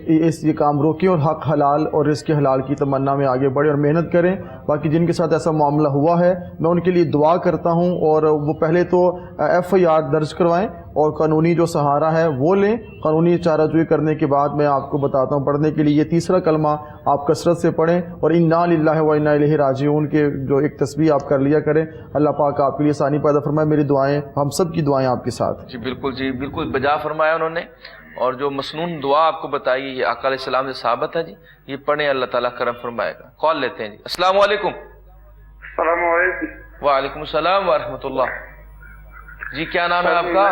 یہ کام روکیں اور حق حلال اور رزق حلال کی تمنا میں آگے بڑھیں اور محنت کریں۔ باقی جن کے ساتھ ایسا معاملہ ہوا ہے میں ان کے لیے دعا کرتا ہوں، اور وہ پہلے تو FIR درج کروائیں اور قانونی جو سہارا ہے وہ لیں۔ قانونی چارہ جوئی کرنے کے بعد میں آپ کو بتاتا ہوں پڑھنے کے لیے یہ تیسرا کلمہ آپ کثرت سے پڑھیں، اور انا للہ و انا الیہ راجعون کے جو ایک تسبیح آپ کر لیا کریں۔ اللہ پاک آپ کے لیے آسانی پیدا فرمائے۔ میری دعائیں، ہم سب کی دعائیں آپ کے ساتھ۔ جی بالکل بجا فرمایا انہوں نے، اور جو مسنون دعا آپ کو بتائی یہ آقا علیہ السلام سے ثابت ہے جی، یہ پڑھیں اللہ تعالیٰ کرم فرمائے گا۔ کال لیتے ہیں جی۔ السلام علیکم۔ السلام علیکم۔ وعلیکم السلام ورحمۃ اللہ۔ جی کیا نام ہے آپ کا؟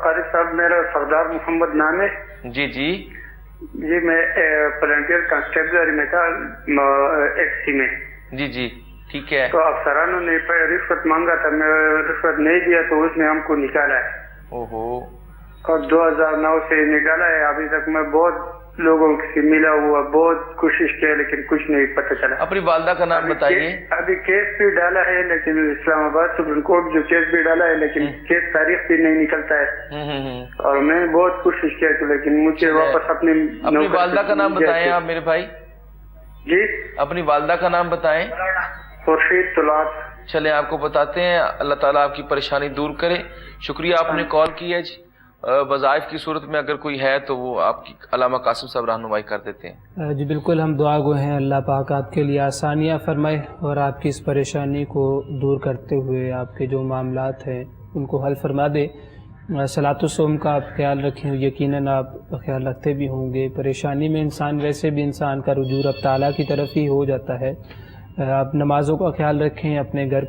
قاری صاحب میرا سردار محمد نام ہے۔ جی جی میں والنٹیئر کانسٹیبلری میں تھا XC میں۔ جی ٹھیک ہے۔ تو افسرانوں نے رشوت مانگا تھا، میں رشوت نہیں دیا تو اس نے ہم کو نکالا ہے۔ اوہو۔ اور 2009 سے نکالا ہے، ابھی تک میں بہت لوگوں سے ملا ہوا، بہت کوشش کیا لیکن کچھ نہیں پتہ چلا۔ اپنی والدہ کا نام بتائیے۔ ابھی کیس بھی ڈالا ہے لیکن اسلام آباد سپریم کورٹ جو کیس بھی ڈالا ہے لیکن کیس تاریخ بھی نہیں نکلتا ہے، اور میں نے بہت کوشش کیا لیکن مجھے واپس اپنی والدہ کا نام بتائیں آپ میرے بھائی۔ جی اپنی والدہ کا نام بتائیں۔ خورشید طلعت۔ چلیں آپ کو بتاتے ہیں، اللہ تعالیٰ آپ کی پریشانی دور کرے۔ شکریہ آپ نے کال کی ہے جی۔ وظائف کی صورت میں اگر کوئی ہے تو وہ آپ کی علامہ قاسم صاحب رہنمائی کر دیتے ہیں۔ جی بالکل، ہم دعا گو ہیں اللہ پاک آپ کے لیے آسانیاں فرمائے اور آپ کی اس پریشانی کو دور کرتے ہوئے آپ کے جو معاملات ہیں ان کو حل فرما دے۔ صلاۃ الصوم کا آپ خیال رکھیں، یقیناً آپ خیال رکھتے بھی ہوں گے۔ پریشانی میں انسان ویسے بھی انسان کا رجوع رب تعالیٰ کی طرف ہی ہو جاتا ہے۔ آپ نمازوں کا خیال رکھیں، اپنے گھر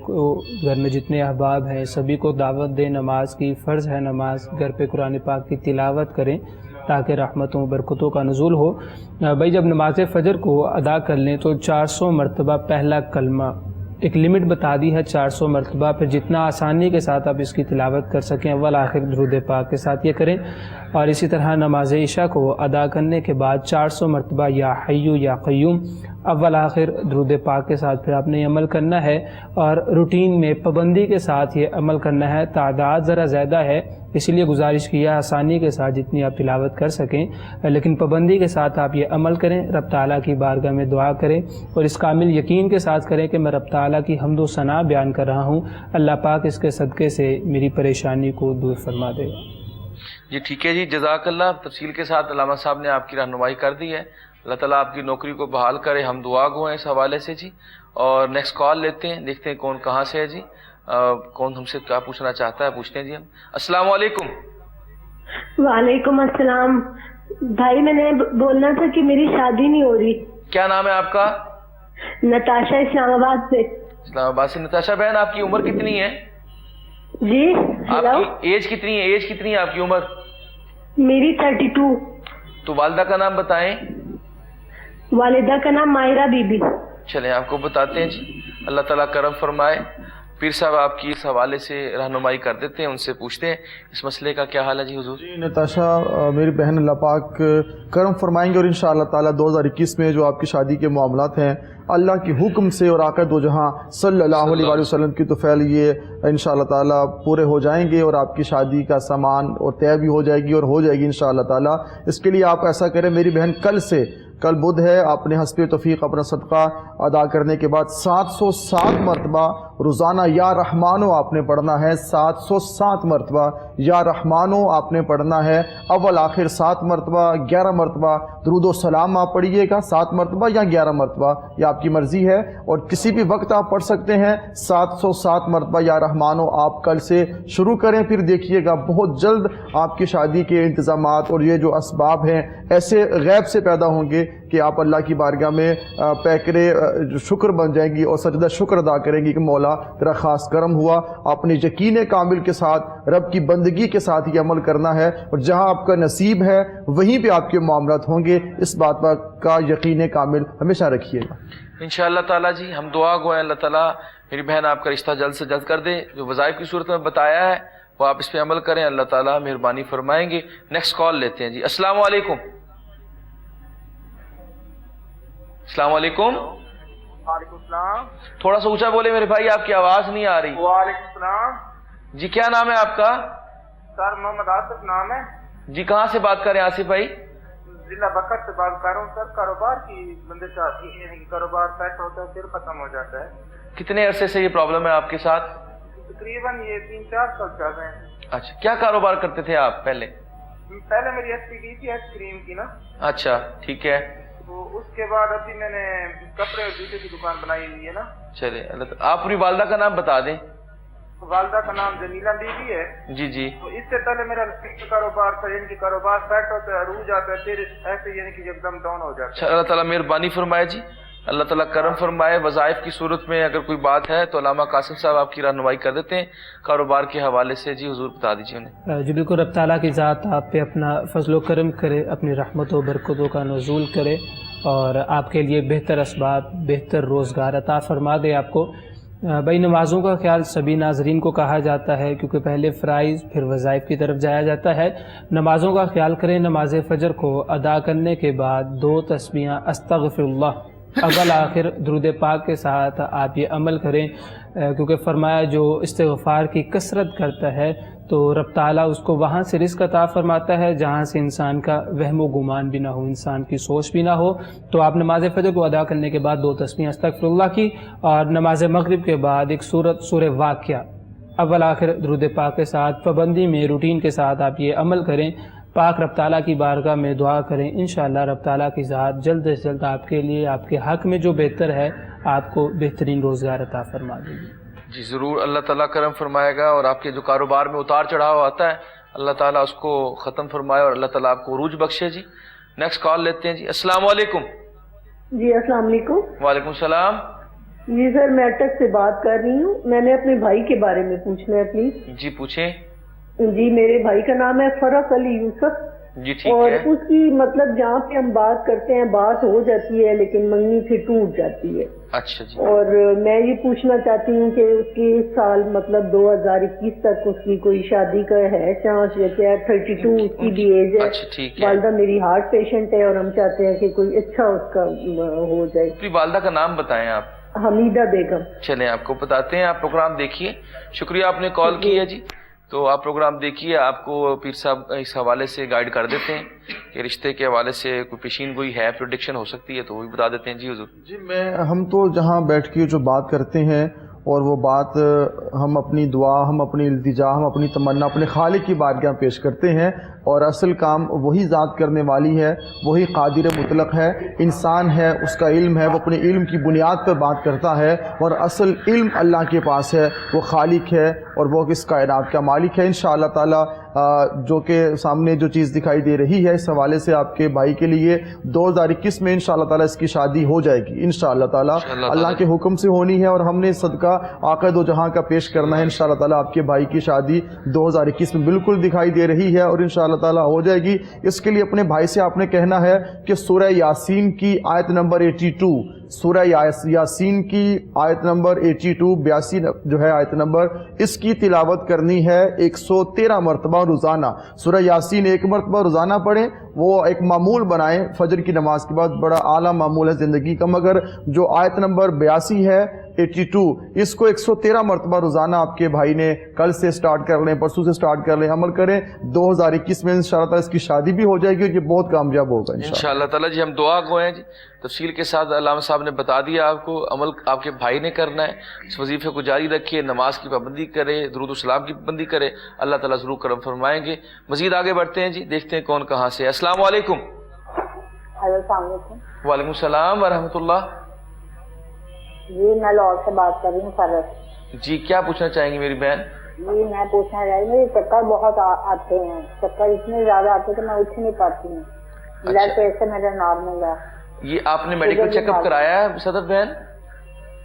میں جتنے احباب ہیں سبھی کو دعوت دیں نماز کی، فرض ہے نماز، گھر پہ قرآن پاک کی تلاوت کریں تاکہ رحمتوں برکتوں کا نزول ہو۔ بھائی جب نماز فجر کو ادا کر لیں تو 400 مرتبہ پہلا کلمہ، ایک لمٹ بتا دی ہے 400 مرتبہ، پھر جتنا آسانی کے ساتھ آپ اس کی تلاوت کر سکیں اول آخر درود پاک کے ساتھ یہ کریں، اور اسی طرح نماز عشاء کو ادا کرنے کے بعد 400 مرتبہ یا حیو یا قیوم اول آخر درود پاک کے ساتھ پھر آپ نے عمل کرنا ہے، اور روٹین میں پابندی کے ساتھ یہ عمل کرنا ہے۔ تعداد ذرا زیادہ ہے اس لیے گزارش کیا آسانی کے ساتھ جتنی آپ تلاوت کر سکیں، لیکن پابندی کے ساتھ آپ یہ عمل کریں، رب تعالیٰ کی بارگاہ میں دعا کریں اور اس کامل یقین کے ساتھ کریں کہ میں رب تعالیٰ کی حمد و ثنا بیان کر رہا ہوں، اللہ پاک اس کے صدقے سے میری پریشانی کو دور فرما دے گا۔ جی ٹھیک ہے جی، جزاک اللہ۔ تفصیل کے ساتھ علامہ صاحب نے آپ کی رہنمائی کر دی ہے، اللہ تعالیٰ آپ کی نوکری کو بحال کرے، ہم دعا گو ہیں اس حوالے سے جی۔ اور نیکسٹ کال لیتے ہیں، دیکھتے ہیں کون کہاں سے ہے جی، کون ہم سے کیا پوچھنا چاہتا ہے، پوچھتے ہیں جی ہم۔ السلام علیکم۔ وعلیکم السلام۔ بھائی میں نے بولنا تھا کہ میری شادی نہیں ہو رہی۔ کیا نام ہے آپ کا؟ نتاشا، اسلام آباد سے۔ اسلام آباد سے نتاشا بہن، آپ کی عمر کتنی ہے؟ جی آپ کی ایج کتنی ہے؟ ایج کتنی ہے آپ کی عمر؟ میری 32۔ تو والدہ کا نام بتائیں۔ والدہ کا نام ماہرہ بی بی۔ چلیں آپ کو بتاتے ہیں جی، اللہ تعالیٰ کرم فرمائے۔ پیر صاحب آپ کی اس حوالے سے رہنمائی کر دیتے ہیں، ان سے پوچھتے ہیں اس مسئلے کا کیا حال ہے جی حضور۔ جی نتاشا میری بہن، اللہ پاک کرم فرمائیں گے، اور انشاءاللہ تعالیٰ 2021 میں جو آپ کی شادی کے معاملات ہیں اللہ کے حکم سے اور آقا دو جہاں صلی اللہ علیہ وسلم کی توفیل یہ انشاءاللہ تعالیٰ پورے ہو جائیں گے، اور آپ کی شادی کا سامان اور طے بھی ہو جائے گی اور ہو جائے گی انشاءاللہ تعالیٰ۔ اس کے لیے آپ ایسا کریں میری بہن، کل بدھ ہے، آپ نے حسب توفیق اپنا صدقہ ادا کرنے کے بعد 707 مرتبہ روزانہ یا رحمانو آپ نے پڑھنا ہے، 707 مرتبہ یا رحمانو آپ نے پڑھنا ہے، اول آخر 7 مرتبہ، 11 مرتبہ درود و سلام آپ پڑھیے گا، 7 مرتبہ یا 11 مرتبہ یہ آپ کی مرضی ہے، اور کسی بھی وقت آپ پڑھ سکتے ہیں 707 مرتبہ یا رحمانو۔ آپ کل سے شروع کریں، پھر دیکھیے گا بہت جلد آپ کی شادی کے انتظامات اور یہ جو اسباب ہیں ایسے غیب سے پیدا ہوں گے کہ آپ اللہ کی بارگاہ میں پیکرے شکر بن جائیں گی اور سجدہ شکر ادا کریں گی کہ مولا تیرا خاص کرم ہوا۔ آپ نے یقین کامل کے ساتھ رب کی بندگی کے ساتھ یہ عمل کرنا ہے، اور جہاں آپ کا نصیب ہے وہیں پہ آپ کے معاملات ہوں گے، اس بات کا یقین کامل ہمیشہ رکھیے گا انشاءاللہ تعالیٰ جی۔ ہم دعا گو ہیں اللہ تعالیٰ میری بہن آپ کا رشتہ جلد سے جلد کر دے، جو وظائف کی صورت میں بتایا ہے وہ آپ اس پہ عمل کریں، اللہ تعالیٰ مہربانی فرمائیں گے۔ نیکسٹ کال لیتے ہیں جی۔ السلام علیکم۔ السلام علیکم۔ وعلیکم السلام۔ تھوڑا سا اونچا بولے میرے بھائی، آپ کی آواز نہیں آ رہی۔ وعلیکم السلام۔ جی کیا نام ہے آپ کا؟ سر محمد آصف نام ہے۔ جی کہاں سے بات کر رہے ہیں آصف بھائی؟ ضلع بکر سے بات کر رہا ہوں سر. کاروبار کی بندے چاہتی ہیں کہ کاروبار سیٹ ہوتا ہے پھر ختم ہو جاتا ہے. کتنے عرصے سے یہ پرابلم ہے آپ کے ساتھ؟ تقریباً یہ 3-4 سال چل رہے ہیں. اچھا کیا کاروبار کرتے تھے آپ پہلے؟ پہلے میری ایس پی کی تھی آئس کریم کی نا. اچھا ٹھیک ہے. تو اس کے بعد ابھی میں نے کپڑے اور جوتے کی دکان بنائی ہوئی ہے نا. چلے آپ اپنی والدہ کا نام بتا دیں. والدہ کا نام جمیلہ بی بی ہے. جی جی. تو اس سے پہلے میرا کاروبار تھا، یعنی کہ کاروبار سیٹ ہوتا ہے، عروج آتا ہے، پھر ایسے یعنی کہ ایک دم ڈاؤن ہو جاتا ہے. اللہ تعالیٰ مہربانی فرمائے جی، اللہ تعالیٰ کرم فرمائے. وظائف کی صورت میں اگر کوئی بات ہے تو علامہ قاسم صاحب آپ کی رہنمائی کر دیتے ہیں کاروبار کے حوالے سے. جی حضور بتا دیجیے انہیں. جی بالکل، رب تعالیٰ کی ذات آپ پہ اپنا فضل و کرم کرے، اپنی رحمت و برکتوں کا نزول کرے اور آپ کے لیے بہتر اسباب، بہتر روزگار عطا فرما دے آپ کو. بھائی نمازوں کا خیال سبھی ناظرین کو کہا جاتا ہے کیونکہ پہلے فرائض پھر وظائف کی طرف جایا جاتا ہے. نمازوں کا خیال کریں. نماز فجر کو ادا کرنے کے بعد 2 تسبیحاں استغفر اللہ اول آخر درود پاک کے ساتھ آپ یہ عمل کریں، کیونکہ فرمایا جو استغفار کی کثرت کرتا ہے تو رب تعالیٰ اس کو وہاں سے رزق عطا فرماتا ہے جہاں سے انسان کا وہم و گمان بھی نہ ہو، انسان کی سوچ بھی نہ ہو. تو آپ نماز فجر کو ادا کرنے کے بعد 2 تسبیحیں استغفر اللہ کی، اور نماز مغرب کے بعد ایک سورہ واقعہ اول آخر درود پاک کے ساتھ پابندی میں روٹین کے ساتھ آپ یہ عمل کریں. پاک رب تعالیٰ کی بارگاہ میں دعا کریں، انشاءاللہ رب تعالیٰ کی ذات جلد سے جلد آپ کے لیے، آپ کے حق میں جو بہتر ہے آپ کو بہترین روزگار عطا فرما دے گی. جی ضرور، اللہ تعالیٰ کرم فرمائے گا اور آپ کے جو کاروبار میں اتار چڑھاؤ آتا ہے اللہ تعالیٰ اس کو ختم فرمائے اور اللہ تعالیٰ آپ کو عروج بخشے. جی نیکسٹ کال لیتے ہیں. جی السلام علیکم. جی السلام علیکم. وعلیکم السلام. جی سر میں اٹک سے بات کر رہی ہوں. میں نے اپنے بھائی کے بارے میں پوچھنا ہے پلیز. جی پوچھیں. جی میرے بھائی کا نام ہے فرح علی یوسف. جی ٹھیک اور ہے. اس کی مطلب جہاں پہ ہم بات کرتے ہیں بات ہو جاتی ہے لیکن منگنی پھر ٹوٹ جاتی ہے. اچھا جی. اور میں یہ پوچھنا چاہتی ہوں کہ اس کی اس سال مطلب 2021 تک اس کی کوئی شادی کا ہے چانس یا کیا؟ 32 اس کی بھی ایج ہے. اچھا ٹھیک ہے. والدہ میری ہارٹ پیشنٹ ہے اور ہم چاہتے ہیں کہ کوئی اچھا اس کا ہو جائے. اپنی والدہ کا نام بتائیں آپ. حمیدہ بیگم. چلیں آپ کو بتاتے ہیں. آپ پروگرام دیکھیے. شکریہ آپ نے کال کی ہے. جی تو آپ پروگرام دیکھیے. آپ کو پیر صاحب اس حوالے سے گائیڈ کر دیتے ہیں کہ رشتے کے حوالے سے کوئی پیشین گوئی ہے، پریڈکشن ہو سکتی ہے تو وہ بھی بتا دیتے ہیں. جی حضور. جی ہم تو جہاں بیٹھ کے جو بات کرتے ہیں اور وہ بات ہم اپنی دعا، ہم اپنی التجا، ہم اپنی تمنا اپنے خالق کی بارگاہ پیش کرتے ہیں اور اصل کام وہی ذات کرنے والی ہے، وہی قادر مطلق ہے. انسان ہے، اس کا علم ہے، وہ اپنے علم کی بنیاد پر بات کرتا ہے اور اصل علم اللہ کے پاس ہے. وہ خالق ہے اور وہ اس کائنات کا مالک ہے. انشاءاللہ تعالی جو کہ سامنے جو چیز دکھائی دے رہی ہے اس حوالے سے آپ کے بھائی کے لیے 2021 میں انشاءاللہ تعالی اس کی شادی ہو جائے گی. انشاءاللہ تعالی اللہ کے حکم سے ہونی ہے اور ہم نے صدقہ آقا دو جہاں کا پیش کرنا ہے. انشاءاللہ تعالی آپ کے بھائی کی شادی 2021 میں بالکل دکھائی دے رہی ہے اور انشاءاللہ تعالی ہو جائے گی. اس کے لیے اپنے بھائی سے آپ نے کہنا ہے کہ سورہ یاسین کی آیت نمبر 82، سورہ یاسین کی آیت نمبر 82 جو ہے آیت نمبر، اس کی تلاوت کرنی ہے 113 مرتبہ روزانہ. سورہ یاسین 1 مرتبہ روزانہ پڑھیں، وہ ایک معمول بنائیں فجر کی نماز کے بعد. بڑا اعلیٰ معمول ہے زندگی کا. مگر جو آیت نمبر 82 ہے 82، اس کو 113 مرتبہ روزانہ آپ کے بھائی نے کل سے سٹارٹ کر لیں، پرسوں سے سٹارٹ کر لیں، عمل کریں. 2021 میں انشاءاللہ تعالی اس کی شادی بھی ہو جائے گی اور یہ بہت کامیاب ہوگا انشاءاللہ تعالی. جی ہم دعا گو ہیں. جی تفصیل کے ساتھ علامہ صاحب نے بتا دیا آپ کو. عمل آپ کے بھائی نے کرنا ہے. اس وظیفے کو جاری رکھیے، نماز کی پابندی کرے، درود السلام کی پابندی کرے. اللہ تعالیٰ ضرور کرم فرمائیں گے. مزید آگے بڑھتے ہیں. جی دیکھتے ہیں کون کہاں سے. السلام علیکم. السلام علیکم. وعلیکم السلام ورحمۃ اللہ. جی میں لاہور سے بات کر رہی ہوں فرد. جی کیا پوچھنا چاہیں گی میری بہن؟ جی میں پوچھنا چاہ رہی ہوں، میرے چکر بہت آتے ہیں، چکر اتنے زیادہ آتے ہیں کہ میں اٹھ نہیں پاتی ہوں. بلڈ پریشر میرا نارمل ہے. یہ آپ نے میڈیکل چیک اپ کرایا ہے صدر بہن؟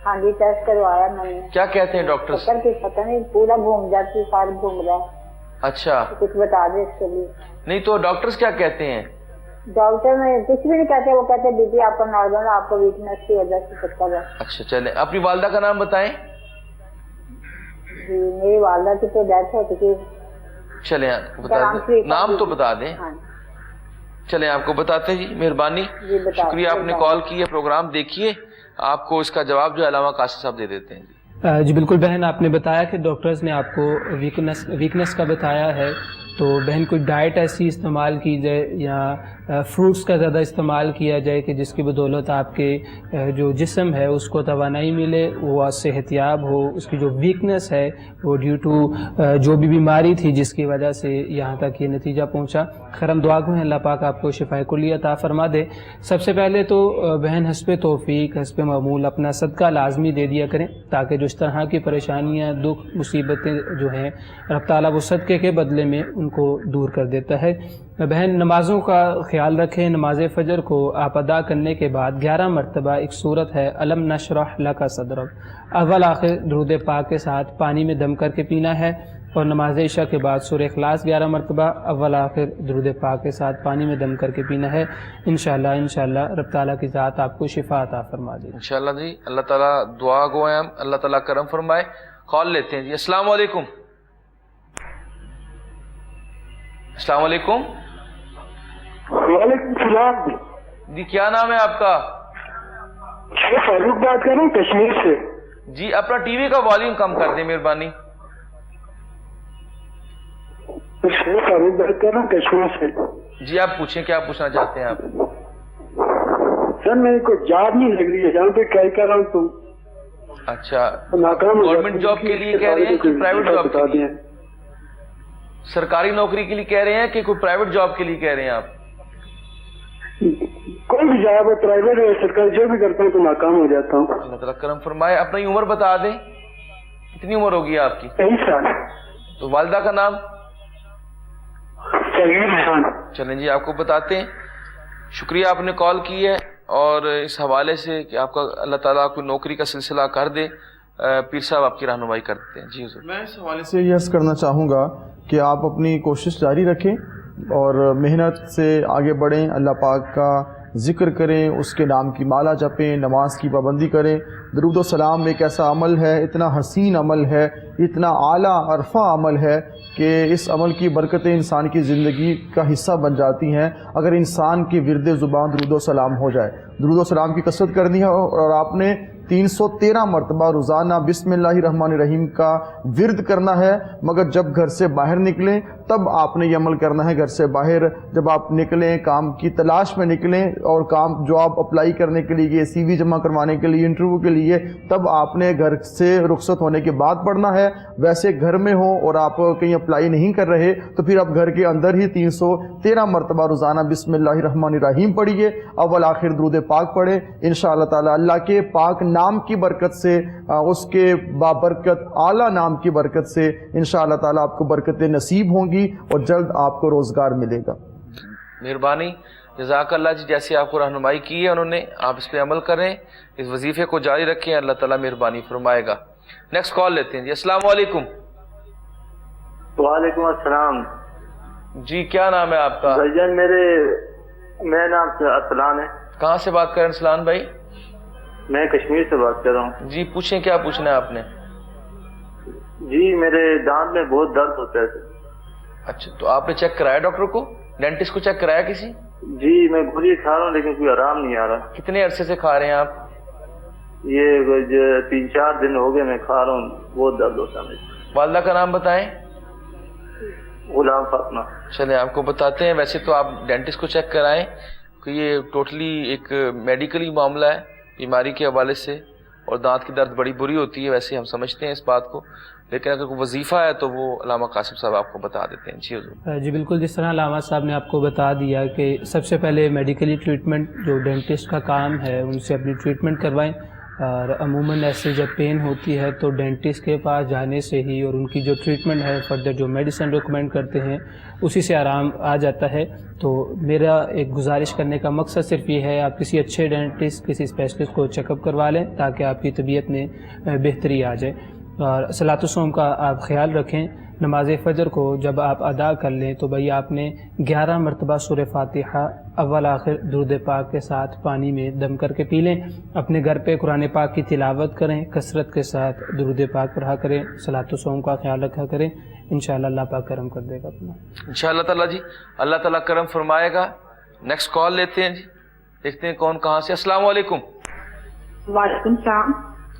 ہاں جی ٹیسٹ کروایا میں نے. کیا کہتے ہیں ڈاکٹر؟ چکر کی پتہ نہیں، پورا گھوم جاتی ہے، سارا گھوم رہا ہے. اچھا کچھ بتا دیں اس کے لیے. نہیں تو ڈاکٹرز کیا کہتے ہیں؟ ڈاکٹر میں کچھ بھی نہیں کہتے، وہ کہتے ہیں بی پی آپ کا نارمل ہے، آپ کو ویکنیس کی وجہ سے چکر ہے. اچھا چلیں اپنی والدہ کا نام بتائیں. جی میری والدہ کی تو ڈیتھ ہو چکی. چلیں آپ کو بتا دیں، نام تو بتا دیں. چلیں آپ کو بتاتے ہیں. جی مہربانی، شکریہ آپ نے کال کی ہے. پروگرام دیکھیے، آپ کو اس کا جواب جو علامہ قاسم صاحب دے دیتے ہیں. جی بالکل بہن، آپ نے بتایا کہ ڈاکٹرز نے آپ کو ویکنس کا بتایا ہے تو بہن کوئی ڈائٹ ایسی استعمال کی جائے یا فروٹس کا زیادہ استعمال کیا جائے کہ جس کی بدولت آپ کے جو جسم ہے اس کو توانائی ملے، وہ صحت یاب ہو، اس کی جو ویکنس ہے وہ ڈیو ٹو جو بھی بیماری تھی جس کی وجہ سے یہاں تک یہ نتیجہ پہنچا۔ خیر ہم دعا گو ہیں اللہ پاک آپ کو شفاء کلی عطا فرما دے۔ سب سے پہلے تو بہن حسب توفیق حسب معمول اپنا صدقہ لازمی دے دیا کریں، تاکہ جو اس طرح کی پریشانیاں دکھ مصیبتیں جو ہیں رب تعالیٰ وہ صدقے کے بدلے میں ان کو دور کر دیتا ہے۔ بہن نمازوں کا خیال رکھیں، نماز فجر کو آپ ادا کرنے کے بعد 11 مرتبہ ایک صورت ہے الم نشرح لک صدرک، اول آخر درود پاک کے ساتھ پانی میں دم کر کے پینا ہے، اور نماز عشاء کے بعد سورہ اخلاص 11 مرتبہ اول آخر درود پاک کے ساتھ پانی میں دم کر کے پینا ہے۔ انشاءاللہ رب تعالیٰ کی ذات آپ کو شفا عطا فرما دے۔ انشاءاللہ جی، اللہ تعالیٰ دعا گو ہیں ہم، اللہ تعالیٰ کرم فرمائے۔ کال لیتے ہیں جی۔ السلام علیکم۔ السلام علیکم۔ وعلیکم السلام جی کیا نام ہے آپ کا؟ شیخ فاروق بات کر رہا ہوں کشمیر سے۔ جی اپنا ٹی وی کا والیوم کم کر دیں مہربانی۔ شیخ فاروق بات کر رہا ہوں کشمیر سے۔ جی آپ پوچھیں، کیا پوچھنا چاہتے ہیں آپ؟ سر میرے کو جاب نہیں لگ رہی ہے، جہاں پہ ٹرائی کر رہا ہوں تو اچھا ناکام ہو گورنمنٹ جاب کے لیے کہہ رہے ہیں کہ پرائیویٹ جاب کے لیے؟ سرکاری نوکری کے لیے کہہ رہے ہیں کہ کوئی پرائیویٹ جاب کے لیے کہہ رہے ہیں آپ؟ کوئی بھی جاب ہے، پرائیویٹ ہے سرکاری، جو بھی کرتا ہوں تو ناکام ہو جاتا ہوں۔ اللہ تعالیٰ کرم فرمائے۔ اپنی عمر بتا دیں، کتنی عمر ہوگی آپ کی؟ 23 سال۔ تو والدہ کا نام؟ خان۔ چلیں جی آپ کو بتاتے ہیں۔ شکریہ آپ نے کال کی ہے، اور اس حوالے سے کہ آپ کا اللہ تعالیٰ کو نوکری کا سلسلہ کر دے، پیر صاحب آپ کی رہنمائی کرتے ہیں۔ جی حضور۔ میں اس حوالے سے یہ عرض کرنا چاہوں گا کہ آپ اپنی کوشش جاری رکھیں اور محنت سے آگے بڑھیں، اللہ پاک کا ذکر کریں، اس کے نام کی مالا جپیں، نماز کی پابندی کریں۔ درود و سلام ایک ایسا عمل ہے، اتنا حسین عمل ہے، اتنا اعلیٰ عرفہ عمل ہے کہ اس عمل کی برکتیں انسان کی زندگی کا حصہ بن جاتی ہیں اگر انسان کی ورد زبان درود و سلام ہو جائے۔ درود و سلام کی کثرت کرنی ہے، اور آپ نے 313 مرتبہ روزانہ بسم اللہ الرحمن الرحیم کا ورد کرنا ہے، مگر جب گھر سے باہر نکلیں تب آپ نے یہ عمل کرنا ہے۔ گھر سے باہر جب آپ نکلیں، کام کی تلاش میں نکلیں، اور کام جو آپ اپلائی کرنے کے لیے، سی وی جمع کروانے کے لیے، انٹرویو کے لیے، تب آپ نے گھر سے رخصت ہونے کے بعد پڑھنا ہے۔ ویسے گھر میں ہو اور آپ کہیں اپلائی نہیں کر رہے تو پھر آپ گھر کے اندر ہی 313 مرتبہ روزانہ بسم اللہ الرحمن الرحیم پڑھیے، اول آخر درود پاک پڑھیں۔ انشاءاللہ تعالی اللہ کے پاک نام کی برکت سے، اس کے بابرکت اعلیٰ نام کی برکت سے انشاءاللہ تعالی آپ کو برکتیں نصیب ہوں گی اور جلد آپ کو روزگار ملے گا۔ مہربانی، جزاک اللہ جی، جیسے آپ کو رہنمائی کی ہے انہوں نے، آپ اس پہ عمل کریں، اس وظیفے کو جاری رکھیں، اللہ تعالیٰ مہربانی فرمائے گا۔ نیکسٹ کال لیتے ہیں جی۔ السلام علیکم۔ وعلیکم السلام جی کیا نام ہے آپ کا؟ بھائی جان میرا نام ارسلان ہے۔ کہاں سے بات کر رہے ہیں ارسلان بھائی؟ میں کشمیر سے بات کر رہا ہوں۔ جی پوچھیں، کیا پوچھنا ہے آپ نے؟ جی میرے دانت میں بہت درد ہوتا ہے۔ اچھا تو آپ نے چیک کرایا ڈاکٹر کو، ڈینٹسٹ کو چیک کرایا کسی؟ جی میں گولی کھا رہا ہوں لیکن کوئی آرام نہیں آ رہا۔ کتنے عرصے سے کھا رہے ہیں آپ؟ یہ 3-4 دن ہو گئے میں کھا رہا ہوں، بہت درد ہوتا ہے۔ والدہ کا نام بتائیں۔ غلام فاطمہ۔ چلیں آپ کو بتاتے ہیں، ویسے تو آپ ڈینٹسٹ کو چیک کرائیں کہ یہ ٹوٹلی ایک میڈیکلی معاملہ ہے بیماری کے حوالے سے، اور دانت کی درد بڑی بری ہوتی ہے، ویسے ہم سمجھتے ہیں اس بات کو، لیکن اگر کوئی وظیفہ ہے تو وہ علامہ قاسم صاحب آپ کو بتا دیتے ہیں۔ جی حضور۔ جی بالکل، جس طرح علامہ صاحب نے آپ کو بتا دیا کہ سب سے پہلے میڈیکلی ٹریٹمنٹ جو ڈینٹسٹ کا کام ہے ان سے اپنی ٹریٹمنٹ کروائیں، اور عموماً ایسے جب پین ہوتی ہے تو ڈینٹسٹ کے پاس جانے سے ہی اور ان کی جو ٹریٹمنٹ ہے، فردر جو میڈیسن ریکمینڈ کرتے ہیں اسی سے آرام آ جاتا ہے۔ تو میرا ایک گزارش کرنے کا مقصد صرف یہ ہے، آپ کسی اچھے ڈینٹسٹ، کسی اسپیشلسٹ کو چیک اپ کروا لیں تاکہ آپ کی طبیعت میں بہتری آ جائے، اور صلاۃ الصوم کا آپ خیال رکھیں۔ نماز فجر کو جب آپ ادا کر لیں تو بھائی آپ نے 11 مرتبہ سورہ فاتحہ اول آخر درود پاک کے ساتھ پانی میں دم کر کے پی لیں۔ اپنے گھر پہ قرآن پاک کی تلاوت کریں، کثرت کے ساتھ درود پاک پڑھا کریں، صلاۃ الصوم کا خیال رکھا کریں، انشاءاللہ اللہ پاک کرم کر دے گا اپنا۔ انشاءاللہ تعالیٰ جی، اللہ تعالیٰ کرم فرمائے گا۔ نیکسٹ کال لیتے ہیں جی، دیکھتے ہیں کون کہاں سے۔ السلام علیکم۔ وعلیکم السلام۔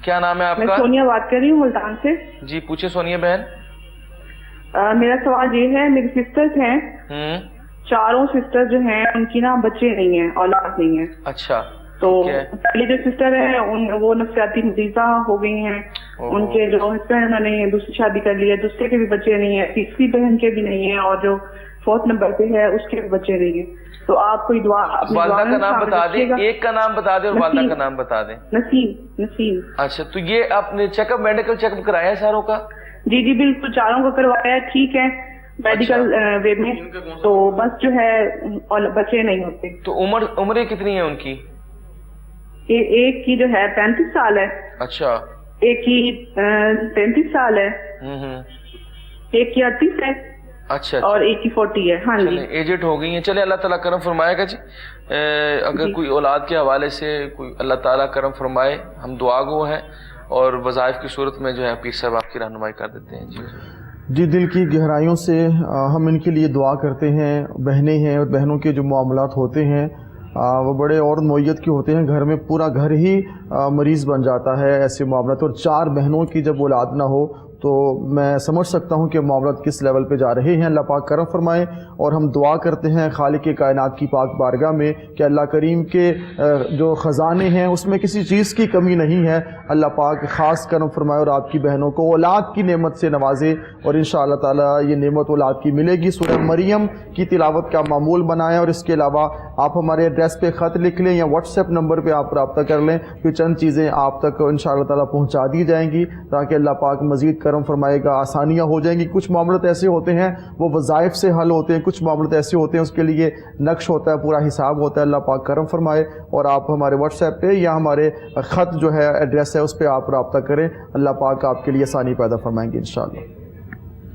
کیا نام ہے آپ کا؟ میں سونیا بات کر رہی ہوں ملتان سے۔ جی پوچھیں سونیا بہن۔ میرا سوال یہ ہے، میری سسٹرز ہیں، چاروں سسٹر جو ہیں ان کی نا بچے نہیں ہیں، اولاد نہیں ہے. اچھا. تو پہلی جو سسٹر ہے وہ نفسیاتی مریضہ ہو گئی ہیں، ان کے جو ہسبینڈ انہوں نے دوسری شادی کر لی ہے، دوسرے کے بھی بچے نہیں ہیں، تیسری بہن کے بھی نہیں ہیں، اور جو 4 نمبر پہ ہے اس کے بھی بچے نہیں ہیں. تو آپ کوئی دعا والدہ کا نام بتا دیں، ایک کا نام بتا دیں اور والدہ کا نام بتا دیں. نسیم. اچھا، تو یہ آپ نے check up, medical check up کرایا ہے ساروں کا؟ جی بالکل، چاروں کا کروایا ہے، ٹھیک ہے میڈیکل وے میں. تو بس جو ہے بچے نہیں ہوتے. تو عمریں کتنی ہیں ان کی؟ ایک کی جو ہے 35 سال ہے. اچھا. ایک کی 33 سال ہے. ایک کی 38 ہے. اچھا. اور ایک کی 40 ہے. ہاں جی، ایجڈ ہو گئی ہیں. چلے اللہ تعالیٰ کرم فرمائے گا جی. اگر کوئی اولاد کے حوالے سے کوئی اللہ تعالیٰ کرم فرمائے، ہم دعا گو ہیں، اور وظائف کی صورت میں جو ہے پیر صاحب آپ کی رہنمائی کر دیتے ہیں. جی دل کی گہرائیوں سے ہم ان کے لیے دعا کرتے ہیں. بہنیں ہیں اور بہنوں کے جو معاملات ہوتے ہیں وہ بڑے اور نوعیت کے ہوتے ہیں. گھر میں پورا گھر ہی مریض بن جاتا ہے ایسے معاملات. اور 4 بہنوں کی جب اولاد نہ ہو تو میں سمجھ سکتا ہوں کہ معاملات کس لیول پہ جا رہے ہیں. اللہ پاک کرم فرمائے. اور ہم دعا کرتے ہیں خالق کائنات کی پاک بارگاہ میں کہ اللہ کریم کے جو خزانے ہیں اس میں کسی چیز کی کمی نہیں ہے. اللہ پاک خاص کرم فرمائے اور آپ کی بہنوں کو اولاد کی نعمت سے نوازے، اور انشاءاللہ تعالی یہ نعمت اولاد کی ملے گی. سورہ مریم کی تلاوت کا معمول بنائیں، اور اس کے علاوہ آپ ہمارے ایڈریس پہ خط لکھ لیں یا واٹس ایپ نمبر پہ آپ رابطہ کر لیں، کہ چند چیزیں آپ تک انشاءاللہ تعالی پہنچا دی جائیں گی، تاکہ اللہ پاک مزید کرم فرمائے گا، آسانیاں ہو جائیں گی. کچھ معاملات ایسے ہوتے ہیں وہ وظائف سے حل ہوتے ہیں، کچھ معاملات ایسے ہوتے ہیں اس کے لیے نقش ہوتا ہے، پورا حساب ہوتا ہے. اللہ پاک کرم فرمائے. اور آپ ہمارے واٹس ایپ پہ یا ہمارے خط جو ہے ایڈریس ہے اس پہ آپ رابطہ کریں. اللہ پاک آپ کے لیے آسانی پیدا فرمائیں گے انشاءاللہ.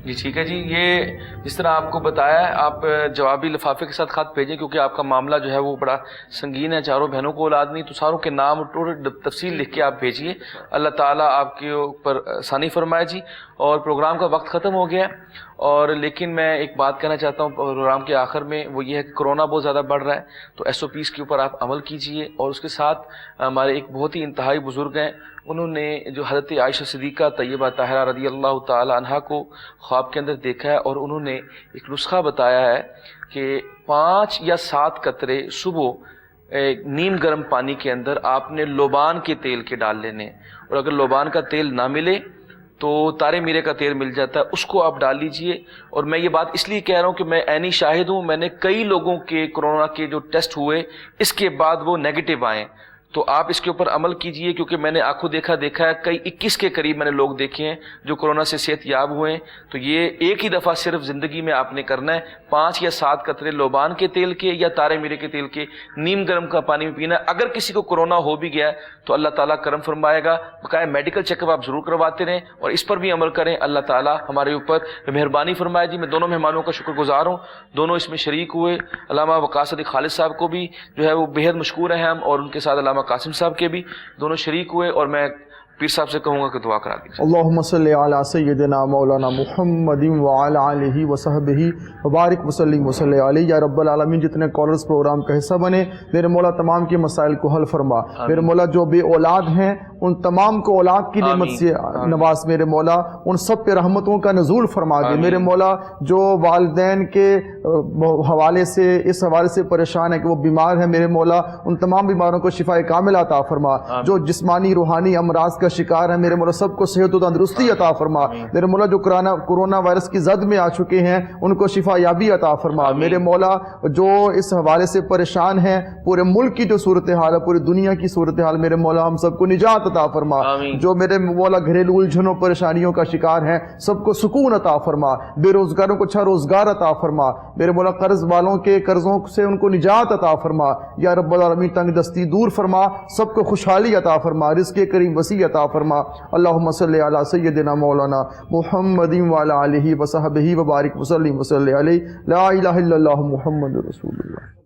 جی ٹھیک ہے جی. یہ جس طرح آپ کو بتایا ہے، آپ جوابی لفافے کے ساتھ خط بھیجیں، کیونکہ آپ کا معاملہ جو ہے وہ بڑا سنگین ہے. چاروں بہنوں کو اولاد نہیں، تو ساروں کے نام اور تفصیل لکھ کے آپ بھیجیے. اللہ تعالیٰ آپ کے اوپر آسانی فرمائے جی. اور پروگرام کا وقت ختم ہو گیا ہے، اور لیکن میں ایک بات کہنا چاہتا ہوں پروگرام کے آخر میں، وہ یہ ہے کہ کرونا بہت زیادہ بڑھ رہا ہے، تو SOPs کے اوپر آپ عمل کیجئے. اور اس کے ساتھ ہمارے ایک بہت ہی انتہائی بزرگ ہیں، انہوں نے جو حضرت عائشہ صدیقہ طیبہ طاہرہ رضی اللہ تعالی عنہا کو خواب کے اندر دیکھا ہے، اور انہوں نے ایک نسخہ بتایا ہے کہ 5 یا 7 قطرے صبح نیم گرم پانی کے اندر آپ نے لوبان کے تیل کے ڈال لینے، اور اگر لوبان کا تیل نہ ملے تو تارے میرے کا تیل مل جاتا ہے، اس کو آپ ڈال لیجئے. اور میں یہ بات اس لیے کہہ رہا ہوں کہ میں عینی شاہد ہوں، میں نے کئی لوگوں کے کرونا کے جو ٹیسٹ ہوئے اس کے بعد وہ نیگیٹو آئے. تو آپ اس کے اوپر عمل کیجئے، کیونکہ میں نے آنکھوں دیکھا ہے کئی 21 کے قریب میں نے لوگ دیکھے ہیں جو کرونا سے صحت یاب ہوئے ہیں. تو یہ ایک ہی دفعہ صرف زندگی میں آپ نے کرنا ہے. 5 یا 7 قطرے لوبان کے تیل کے یا تارے میرے کے تیل کے نیم گرم کا پانی میں پینا ہے. اگر کسی کو کرونا ہو بھی گیا تو اللہ تعالیٰ کرم فرمائے گا. باقاعدہ میڈیکل چیک اپ آپ ضرور کرواتے رہیں اور اس پر بھی عمل کریں. اللہ تعالیٰ ہمارے اوپر مہربانی فرمائے جی. میں دونوں مہمانوں کا شکر گزار ہوں، دونوں اس میں شریک ہوئے. علامہ وقاص علی خالد صاحب کو بھی جو ہے وہ بےحد مشکور ہیں ہم، اور ان کے ساتھ علامہ قاسم صاحب کے بھی دونوں شریک ہوئے. اور میں پیر صاحب سے کہوں گا کہ دعا کرا دیجیے. اللہم صلی علی سیدنا مولانا محمد وعلی آلہ وصحبہ وبارک وسلم وصلی علیہ. یا رب العالمین جتنے کالرز پروگرام کا حصہ بنے میرے مولا تمام کے مسائل کو حل فرما. میرے مولا جو بے اولاد ہیں ان تمام کو اولاد کی نعمت سے نواز. میرے مولا ان سب پہ رحمتوں کا نزول فرما دے. میرے مولا جو والدین کے حوالے سے اس حوالے سے پریشان ہے کہ وہ بیمار ہیں، میرے مولا ان تمام بیماروں کو شفاء کامل عطا فرما. جو جسمانی روحانی امراض کا شکار ہیں میرے مولا سب کو صحت و تندرستی عطا فرما. میرے مولا جو کرونا وائرس کی زد میں آ چکے ہیں ان کو شفا یابی عطا فرما. میرے مولا جو اس حوالے سے پریشان ہیں، پورے ملک کی جو صورتحال ہے، پوری دنیا کی صورتحال، میرے مولا ہم سب کو نجات عطا فرما. جو میرے مولا گھریلو الجھنوں پریشانیوں کا شکار ہیں سب کو سکون عطا فرما. بے روزگاروں کو اچھا روزگار عطا فرما. میرے مولا قرض والوں کے قرضوں سے ان کو نجات عطا فرما. یا رب العالمین تنگ دستی دور فرما، سب کو خوشحالی عطا فرما، رزق کریم وسیع عطا فرما. اللہم صلی علی سیدنا مولانا محمد وعلی آلہ وصحبہ وبارک وسلم وصلی علیہ. لا الہ الا اللہ محمد رسول اللہ.